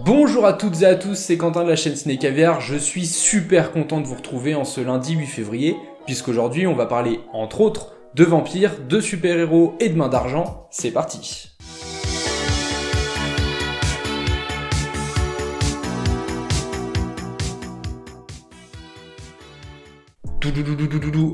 Bonjour à toutes et à tous, c'est Quentin de la chaîne Ciné Caviar, je suis super content de vous retrouver en ce lundi 8 février, puisqu'aujourd'hui on va parler entre autres de vampires, de super-héros et de mains d'argent, c'est parti.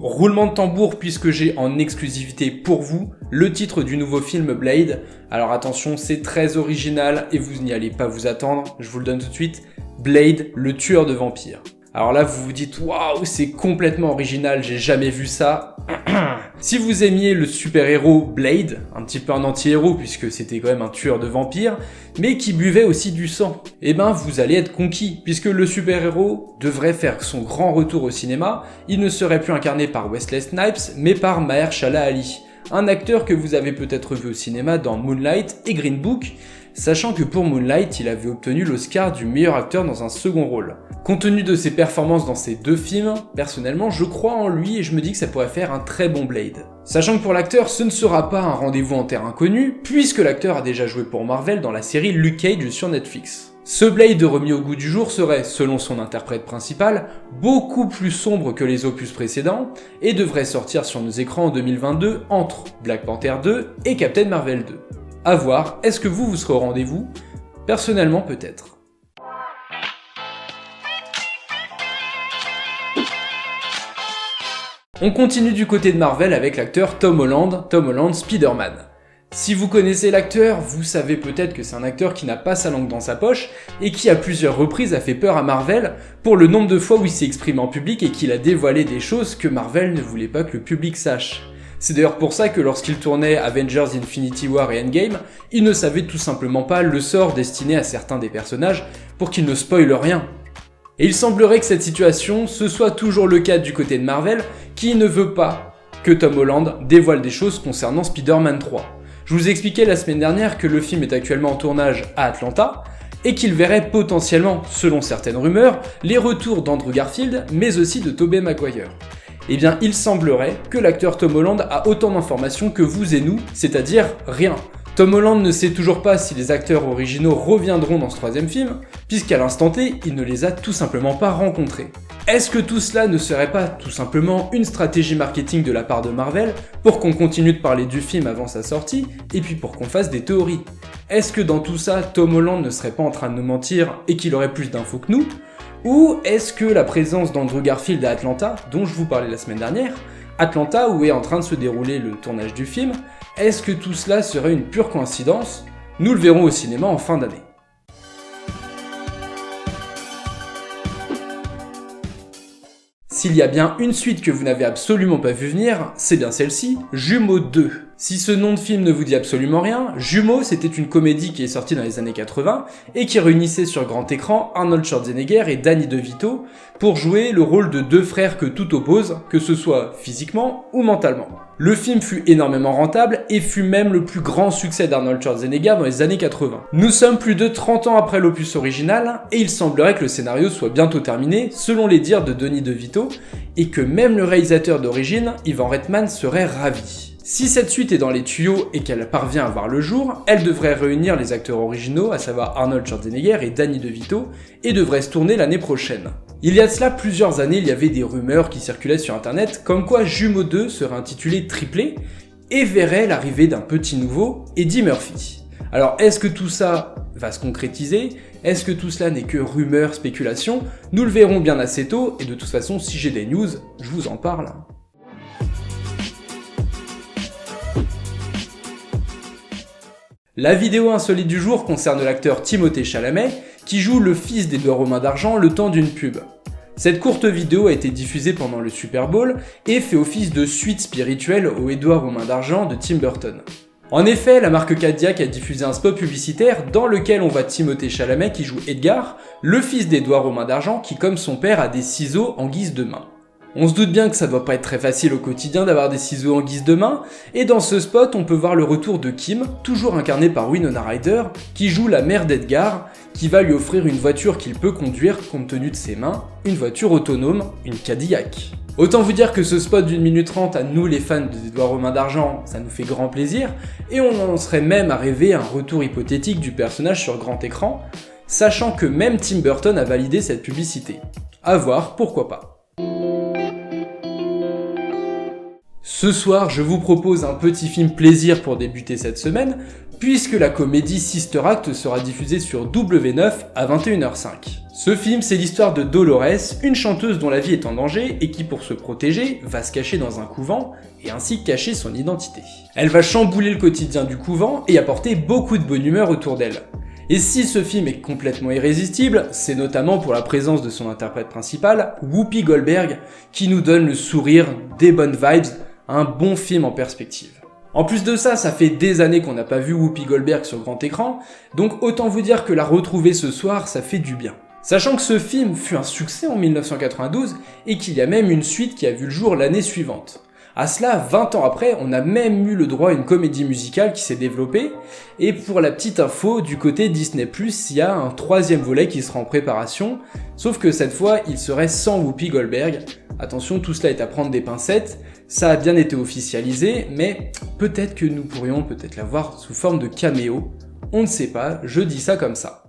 Roulement de tambour puisque j'ai en exclusivité pour vous le titre du nouveau film Blade. Alors attention, c'est très original et vous n'y allez pas vous attendre, je vous le donne tout de suite. Blade, le tueur de vampires. Alors là vous vous dites waouh, c'est complètement original, j'ai jamais vu ça. Si vous aimiez le super-héros Blade, un petit peu un anti-héros puisque c'était quand même un tueur de vampires, mais qui buvait aussi du sang, eh ben vous allez être conquis, puisque le super-héros devrait faire son grand retour au cinéma, il ne serait plus incarné par Wesley Snipes, mais par Mahershala Ali, un acteur que vous avez peut-être vu au cinéma dans Moonlight et Green Book, sachant que pour Moonlight, il avait obtenu l'Oscar du meilleur acteur dans un second rôle. Compte tenu de ses performances dans ces deux films, personnellement je crois en lui et je me dis que ça pourrait faire un très bon Blade. Sachant que pour l'acteur, ce ne sera pas un rendez-vous en terre inconnue, puisque l'acteur a déjà joué pour Marvel dans la série Luke Cage sur Netflix. Ce Blade remis au goût du jour serait, selon son interprète principal, beaucoup plus sombre que les opus précédents, et devrait sortir sur nos écrans en 2022 entre Black Panther 2 et Captain Marvel 2. A voir, est-ce que vous serez au rendez-vous? Personnellement peut-être. On continue du côté de Marvel avec l'acteur Tom Holland Spider-Man. Si vous connaissez l'acteur, vous savez peut-être que c'est un acteur qui n'a pas sa langue dans sa poche et qui à plusieurs reprises a fait peur à Marvel pour le nombre de fois où il s'est exprimé en public et qu'il a dévoilé des choses que Marvel ne voulait pas que le public sache. C'est d'ailleurs pour ça que lorsqu'il tournait Avengers Infinity War et Endgame, il ne savait tout simplement pas le sort destiné à certains des personnages pour qu'ils ne spoilent rien. Et il semblerait que cette situation, ce soit toujours le cas du côté de Marvel, qui ne veut pas que Tom Holland dévoile des choses concernant Spider-Man 3. Je vous expliquais la semaine dernière que le film est actuellement en tournage à Atlanta, et qu'il verrait potentiellement, selon certaines rumeurs, les retours d'Andrew Garfield, mais aussi de Tobey Maguire. Eh bien, il semblerait que l'acteur Tom Holland a autant d'informations que vous et nous, c'est-à-dire rien. Tom Holland ne sait toujours pas si les acteurs originaux reviendront dans ce troisième film, puisqu'à l'instant T, il ne les a tout simplement pas rencontrés. Est-ce que tout cela ne serait pas tout simplement une stratégie marketing de la part de Marvel pour qu'on continue de parler du film avant sa sortie, et puis pour qu'on fasse des théories? Est-ce que dans tout ça, Tom Holland ne serait pas en train de nous mentir et qu'il aurait plus d'infos que nous? Ou est-ce que la présence d'Andrew Garfield à Atlanta, dont je vous parlais la semaine dernière, Atlanta où est en train de se dérouler le tournage du film, est-ce que tout cela serait une pure coïncidence? Nous le verrons au cinéma en fin d'année. S'il y a bien une suite que vous n'avez absolument pas vu venir, c'est bien celle-ci, Jumeaux 2. Si ce nom de film ne vous dit absolument rien, Jumeaux c'était une comédie qui est sortie dans les années 80 et qui réunissait sur grand écran Arnold Schwarzenegger et Danny DeVito pour jouer le rôle de deux frères que tout oppose, que ce soit physiquement ou mentalement. Le film fut énormément rentable et fut même le plus grand succès d'Arnold Schwarzenegger dans les années 80. Nous sommes plus de 30 ans après l'opus original et il semblerait que le scénario soit bientôt terminé selon les dires de Danny DeVito et que même le réalisateur d'origine, Ivan Reitman, serait ravi. Si cette suite est dans les tuyaux et qu'elle parvient à voir le jour, elle devrait réunir les acteurs originaux, à savoir Arnold Schwarzenegger et Danny DeVito, et devrait se tourner l'année prochaine. Il y a de cela plusieurs années, il y avait des rumeurs qui circulaient sur internet comme quoi Jumeaux 2 serait intitulé Triplé et verrait l'arrivée d'un petit nouveau, Eddie Murphy. Alors est-ce que tout ça va se concrétiser? Est-ce que tout cela n'est que rumeurs, spéculations? Nous le verrons bien assez tôt, et de toute façon si j'ai des news, je vous en parle. La vidéo insolite du jour concerne l'acteur Timothée Chalamet, qui joue le fils d'Édouard aux Mains d'Argent le temps d'une pub. Cette courte vidéo a été diffusée pendant le Super Bowl et fait office de suite spirituelle au Édouard aux Mains d'Argent de Tim Burton. En effet, la marque Cadillac a diffusé un spot publicitaire dans lequel on voit Timothée Chalamet qui joue Edgar, le fils d'Édouard aux Mains d'Argent qui, comme son père, a des ciseaux en guise de main. On se doute bien que ça doit pas être très facile au quotidien d'avoir des ciseaux en guise de main, et dans ce spot on peut voir le retour de Kim, toujours incarné par Winona Ryder, qui joue la mère d'Edgar, qui va lui offrir une voiture qu'il peut conduire compte tenu de ses mains, une voiture autonome, une Cadillac. Autant vous dire que ce spot d'1 minute 30 à nous les fans d'Édouard aux Mains d'Argent, ça nous fait grand plaisir, et on en serait même à rêver un retour hypothétique du personnage sur grand écran, sachant que même Tim Burton a validé cette publicité. À voir, pourquoi pas. Ce soir, je vous propose un petit film plaisir pour débuter cette semaine, puisque la comédie Sister Act sera diffusée sur W9 à 21h05. Ce film, c'est l'histoire de Dolores, une chanteuse dont la vie est en danger et qui, pour se protéger, va se cacher dans un couvent et ainsi cacher son identité. Elle va chambouler le quotidien du couvent et apporter beaucoup de bonne humeur autour d'elle. Et si ce film est complètement irrésistible, c'est notamment pour la présence de son interprète principal, Whoopi Goldberg, qui nous donne le sourire, des bonnes vibes, un bon film en perspective. En plus de ça, ça fait des années qu'on n'a pas vu Whoopi Goldberg sur grand écran, donc autant vous dire que la retrouver ce soir, ça fait du bien. Sachant que ce film fut un succès en 1992 et qu'il y a même une suite qui a vu le jour l'année suivante. À cela, 20 ans après, on a même eu le droit à une comédie musicale qui s'est développée, et pour la petite info, du côté Disney+, il y a un 3e volet qui sera en préparation, sauf que cette fois, il serait sans Whoopi Goldberg. Attention, tout cela est à prendre des pincettes, ça a bien été officialisé, mais peut-être que nous pourrions peut-être la voir sous forme de caméo, on ne sait pas, je dis ça comme ça.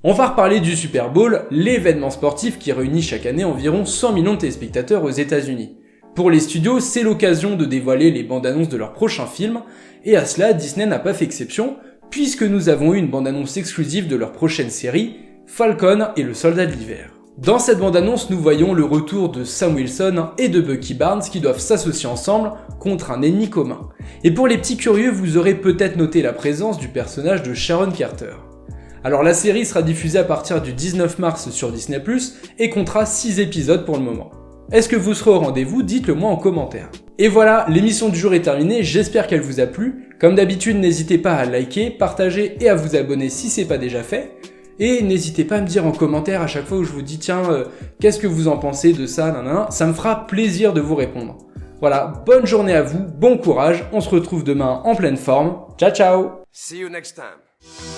On va reparler du Super Bowl, l'événement sportif qui réunit chaque année environ 100 millions de téléspectateurs aux États-Unis. Pour les studios, c'est l'occasion de dévoiler les bandes annonces de leurs prochains films, et à cela, Disney n'a pas fait exception, puisque nous avons eu une bande annonce exclusive de leur prochaine série, Falcon et le Soldat de l'Hiver. Dans cette bande annonce, nous voyons le retour de Sam Wilson et de Bucky Barnes qui doivent s'associer ensemble contre un ennemi commun. Et pour les petits curieux, vous aurez peut-être noté la présence du personnage de Sharon Carter. Alors la série sera diffusée à partir du 19 mars sur Disney+, et comptera 6 épisodes pour le moment. Est-ce que vous serez au rendez-vous? Dites-le moi en commentaire. Et voilà, l'émission du jour est terminée, j'espère qu'elle vous a plu. Comme d'habitude, n'hésitez pas à liker, partager et à vous abonner si c'est pas déjà fait. Et n'hésitez pas à me dire en commentaire à chaque fois où je vous dis tiens, qu'est-ce que vous en pensez de ça, nanana, ça me fera plaisir de vous répondre. Voilà, bonne journée à vous, bon courage, on se retrouve demain en pleine forme. Ciao ciao! See you next time.